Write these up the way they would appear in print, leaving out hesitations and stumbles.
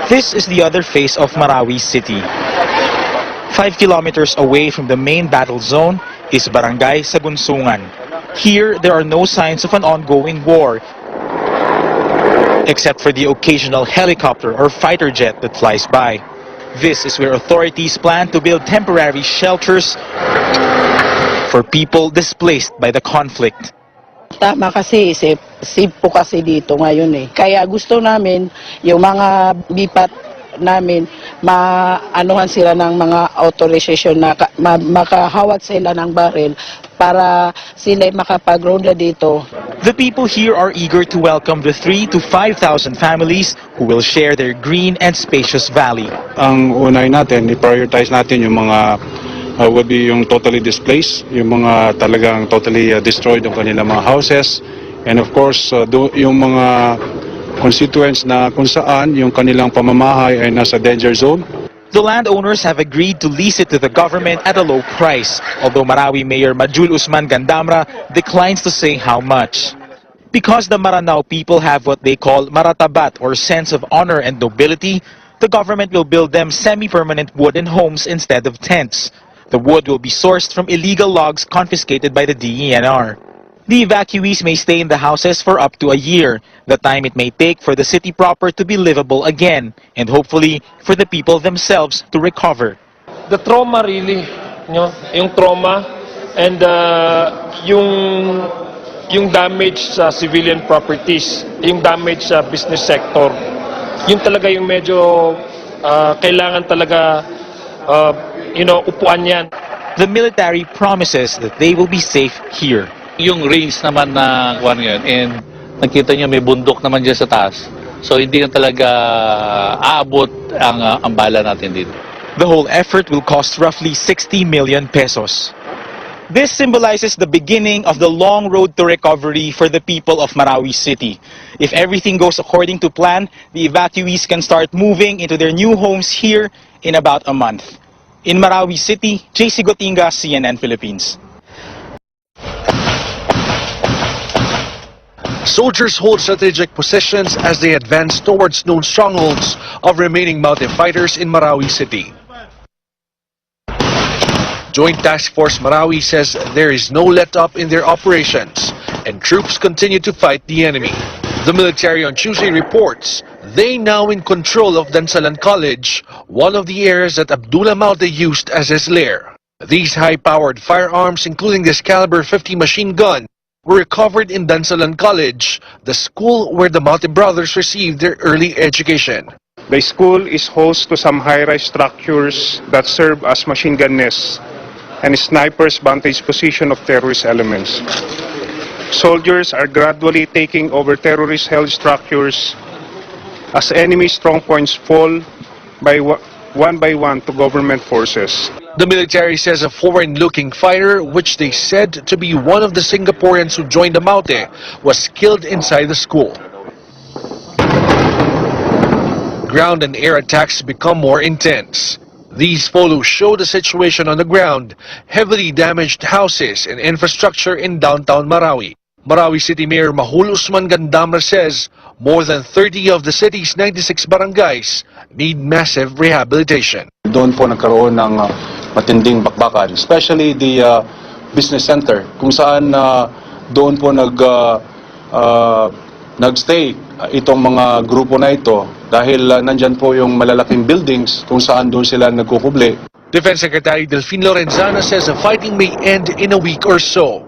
This is the other face of Marawi City. 5 kilometers away from the main battle zone is Barangay Sagunsungan. Here, there are no signs of an ongoing war, except for the occasional helicopter or fighter jet that flies by. This is where authorities plan to build temporary shelters for people displaced by the conflict. Tama kasi, safe po kasi dito ngayon eh. Kaya gusto namin, yung mga bipat namin, maanuhan sila ng mga authorization na makahawat sila ng baril para sila makapag-ronda dito. The people here are eager to welcome the 3,000 to 5,000 families who will share their green and spacious valley. Ang unay natin, i-prioritize natin yung mga would be yung totally displaced, yung mga talagang totally destroyed yung kanilang mga houses, and of course yung mga constituents na kung saan yung kanilang pamamahay ay nasa danger zone. The landowners have agreed to lease it to the government at a low price, although Marawi Mayor Majul Usman Gandamra declines to say how much. Because the Maranao people have what they call maratabat, or sense of honor and nobility, the government will build them semi-permanent wooden homes instead of tents. The wood will be sourced from illegal logs confiscated by the DENR. The evacuees may stay in the houses for up to a year, the time it may take for the city proper to be livable again, and hopefully for the people themselves to recover. The trauma really, yung trauma and yung damage sa civilian properties, yung damage sa business sector, yung talaga yung medyo kailangan talaga upuan yan. The military promises that they will be safe here. Yung range naman na kuwan ngayon, and nakita niyo may bundok naman dyan sa taas. So hindi na talaga aabot ang bala natin dito. The whole effort will cost roughly 60 million pesos. This symbolizes the beginning of the long road to recovery for the people of Marawi City. If everything goes according to plan, the evacuees can start moving into their new homes here in about a month. In Marawi City, JC Gotinga, CNN Philippines. Soldiers hold strategic positions as they advance towards known strongholds of remaining mounted fighters in Marawi City. Joint Task Force Marawi says there is no let-up in their operations and troops continue to fight the enemy. The military on Tuesday reports they now in control of Dansalan College, one of the areas that Abdullah Maute used as his lair. These high-powered firearms, including this caliber 50 machine gun, were recovered in Dansalan College, the school where the Maute brothers received their early education. The school is host to some high-rise structures that serve as machine gun nests and snipers' vantage position of terrorist elements. Soldiers are gradually taking over terrorist-held structures as enemy strong points fall by one to government forces. The military says a foreign-looking fighter, which they said to be one of the Singaporeans who joined the Maute, was killed inside the school. Ground and air attacks become more intense. These photos show the situation on the ground, heavily damaged houses and infrastructure in downtown Marawi. Marawi City Mayor Majul Usman Gandamra says more than 30 of the city's 96 barangays need massive rehabilitation. Doon po nagkaroon ng matinding bakbakan, especially the business center, kung saan doon po nagstay itong mga grupo na ito dahil nandyan po yung malalaking buildings kung saan doon sila nagkukuble. Defense Secretary Delfin Lorenzana says the fighting may end in a week or so.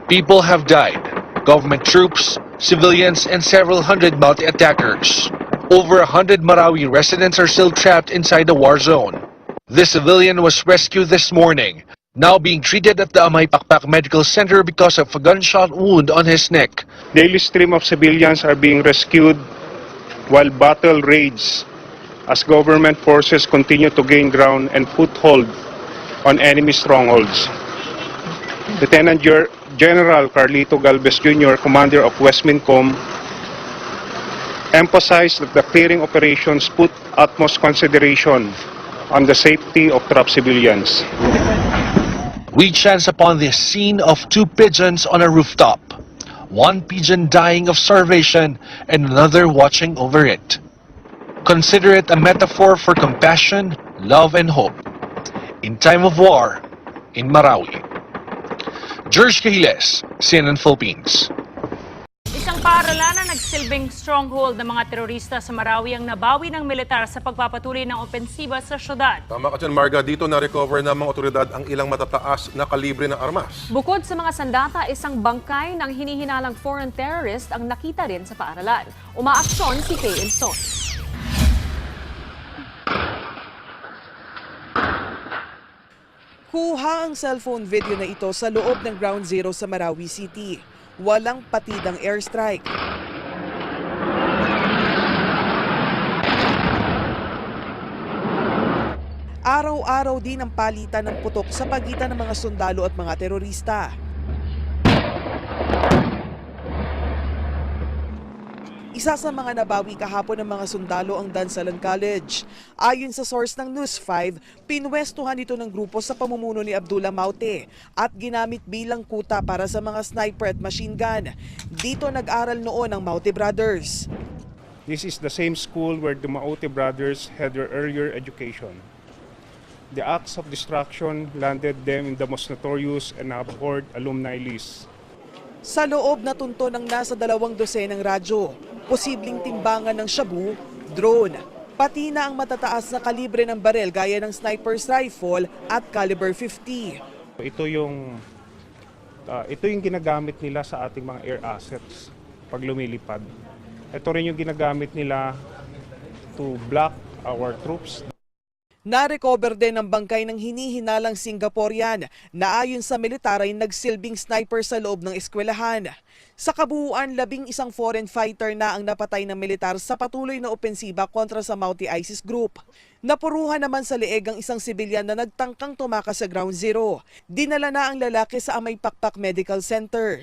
People have died, government troops, civilians, and several hundred Maute attackers. Over 100 Marawi residents are still trapped inside the war zone. This civilian was rescued this morning, now being treated at the Amay Pakpak Medical Center because of a gunshot wound on his neck. Daily stream of civilians are being rescued while battle rages as government forces continue to gain ground and foothold on enemy strongholds. Lieutenant General Carlito Galvez Jr., commander of Westmincom, emphasized that the clearing operations put utmost consideration on the safety of trapped civilians. We chance upon the scene of two pigeons on a rooftop. One pigeon dying of starvation and another watching over it. consider it a metaphor for compassion, love, and hope in time of war in Marawi. George Cahiles, CNN Philippines. Isang paaralan na nagsilbing stronghold ng mga terorista sa Marawi ang nabawi ng militar sa pagpapatuloy ng opensiba sa syudad. Tama ka dyan, Marga. Dito na-recover ng mga otoridad ang ilang matataas na kalibre ng armas. Bukod sa mga sandata, isang bangkay ng hinihinalang foreign terrorist ang nakita rin sa paaralan. Umaaksyon si Faye Ilson. Kuha ang cellphone video na ito sa loob ng Ground Zero sa Marawi City. Walang patidang airstrike. Araw-araw din ang palitan ng putok sa pagitan ng mga sundalo at mga terorista. Isa sa mga nabawi kahapon ng mga sundalo ang Dansalan College. Ayon sa source ng News 5, pinwestuhan ito ng grupo sa pamumuno ni Abdullah Maute at ginamit bilang kuta para sa mga sniper at machine gun. Dito nag-aral noon ang Maute brothers. This is the same school where the Maute brothers had their earlier education. The acts of destruction landed them in the most notorious and abhorred alumni list. Sa loob natunto ng nasa 200 ng radyo, posibleng timbangan ng shabu, drone, pati na ang matataas na kalibre ng barel gaya ng sniper's rifle at caliber 50. Ito yung ginagamit nila sa ating mga air assets pag lumilipad. Ito rin yung ginagamit nila to block our troops. Na-recover din ang bangkay ng hinihinalang Singaporean na ayon sa militar ay nagsilbing sniper sa loob ng eskwelahan. Sa kabuuan, 11 foreign fighter na ang napatay ng militar sa patuloy na opensiba kontra sa Maute ISIS group. Napuruhan naman sa leeg ang isang sibilyan na nagtangkang tumakas sa Ground Zero. Dinala na ang lalaki sa Amay Pakpak Medical Center.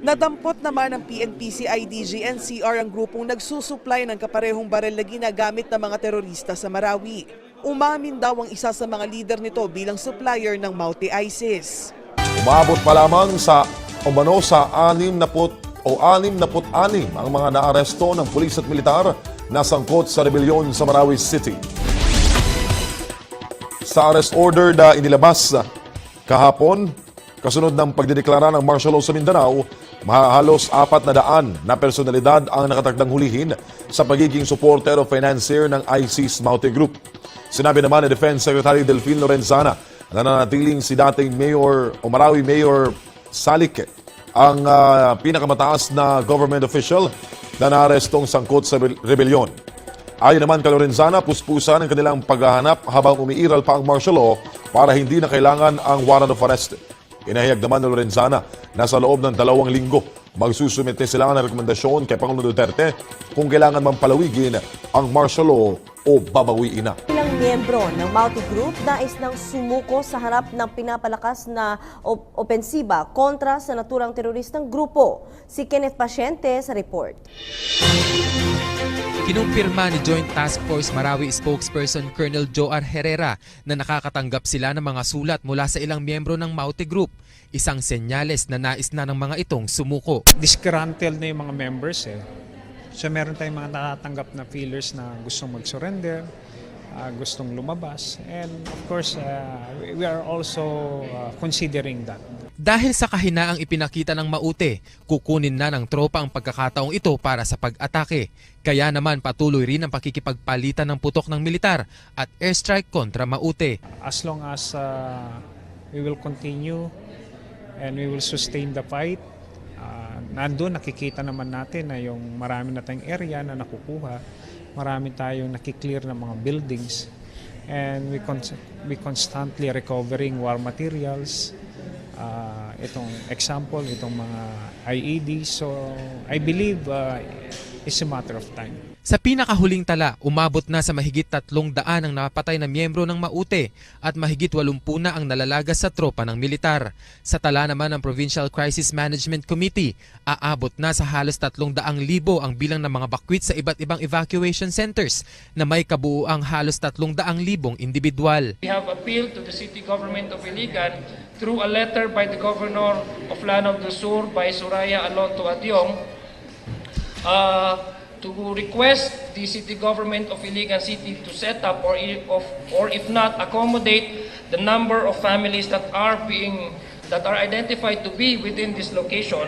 Nadampot naman ng PNP, CIDG, NCR ang grupong nagsusupply ng kaparehong barel na ginagamit ng mga terorista sa Marawi. Umamin daw ang isa sa mga leader nito bilang supplier ng Maute ISIS. Umabot pa lamang sa 66 ang mga naaresto ng pulis at militar na sangkot sa rebelyon sa Marawi City. Sa arrest order na inilabas kahapon, kasunod ng pagdideklara ng martial law sa Mindanao, halos 400 na personalidad ang nakatakdang hulihin sa pagiging supporter o financier ng ISIS Maute Group. Sinabi naman ni Defense Secretary Delfin Lorenzana na nanatiling si dating Mayor o Marawi Mayor Salik ang pinakamataas na government official na naarestong sangkot sa rebelyon. Ayon naman kay Lorenzana, puspusan ang kanilang paghahanap habang umiiral pa ang martial law para hindi na kailangan ang warrant of arrest. Inahayag naman ni Lorenzana na sa loob ng 2 linggo magsusumite sila ng rekomendasyon kay Pangulong Duterte kung kailangan mang palawigin ang martial law o babawiin na. Ilang miyembro ng Maute Group nais nang sumuko sa harap ng pinapalakas na opensiba kontra sa naturang teroristang grupo. Si Kenneth Pasyente sa report. Kinumpirma ni Joint Task Force Marawi spokesperson Colonel Joar Herrera na nakakatanggap sila ng mga sulat mula sa ilang miyembro ng Maute Group. Isang senyales na nais na ng mga itong sumuko. Disgruntled na yung mga members So meron tayong mga natatanggap na feelers na gustong mag-surrender, gustong lumabas. And of course, we are also considering that. Dahil sa kahinaang ipinakita ng Maute, kukunin na ng tropa ang pagkakataong ito para sa pag-atake. Kaya naman patuloy rin ang pakikipagpalitan ng putok ng militar at airstrike kontra Maute. As long as we will continue and we will sustain the fight, nandun nakikita naman natin na yung marami na tayong area na nakukuha, marami tayong nakiklear ng mga buildings, and we constantly recovering war materials. Itong example, itong mga IED. So I believe it's a matter of time. Sa pinakahuling tala, umabot na sa mahigit 300 ang napatay na miyembro ng Maute at mahigit 80 na ang nalalagas sa tropa ng militar. Sa tala naman ng Provincial Crisis Management Committee, aabot na sa halos 300,000 ang bilang ng mga bakwit sa iba't ibang evacuation centers na may kabuuang halos 300,000 individual. We have appealed to the city government of Iligan through a letter by the Governor of Lanao del Sur by Soraya Alonto Adyong to request the city government of Iligan City to set up or if not accommodate the number of families that are identified to be within this location,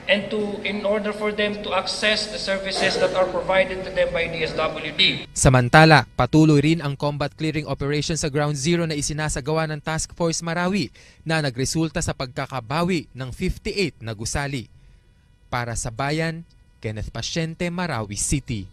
and in order for them to access the services that are provided to them by DSWD. Samantala, patuloy rin ang combat clearing operation sa Ground Zero na isinasagawa ng Task Force Marawi na nagresulta sa pagkakabawi ng 58 na gusali. Para sa Bayan, Kenneth Pasyente, Marawi City.